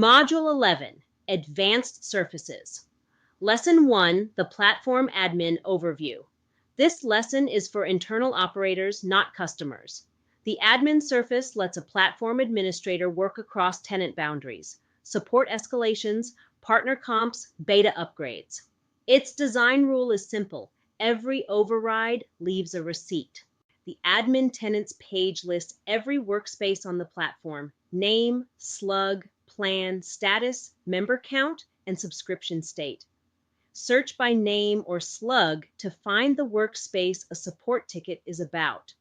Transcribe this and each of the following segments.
Module 11, Advanced Surfaces. Lesson 1, the Platform Admin Overview. This lesson is for internal operators, not customers. The admin surface lets a platform administrator work across tenant boundaries, support escalations, partner comps, beta upgrades. Its design rule is simple. Every override leaves a receipt. The admin tenant's page lists every workspace on the platform: name, slug, plan, status, member count, and subscription state. Search by name or slug to find the workspace a support ticket is about.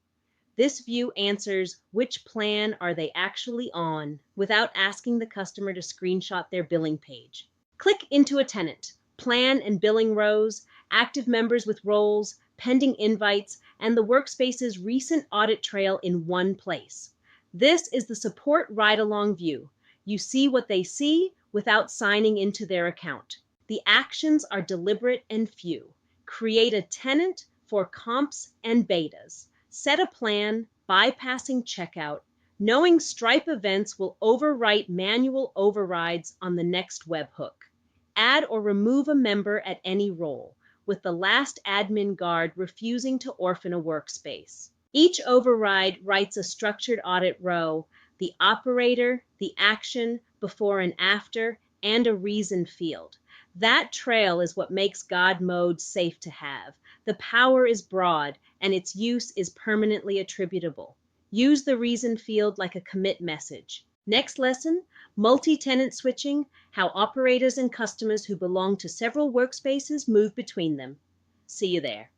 This view answers which plan are they actually on without asking the customer to screenshot their billing page. Click into a tenant, plan and billing rows, active members with roles, pending invites, and the workspace's recent audit trail in one place. This is the support ride-along view. You see what they see without signing into their account. The actions are deliberate and few. Create a tenant for comps and betas. Set a plan, bypassing checkout, knowing Stripe events will overwrite manual overrides on the next webhook. Add or remove a member at any role, with the last admin guard refusing to orphan a workspace. Each override writes a structured audit row, the operator, the action, before and after, and a reason field. That trail is what makes God mode safe to have. The power is broad, and its use is permanently attributable. Use the reason field like a commit message. Next lesson, multi-tenant switching, how operators and customers who belong to several workspaces move between them. See you there.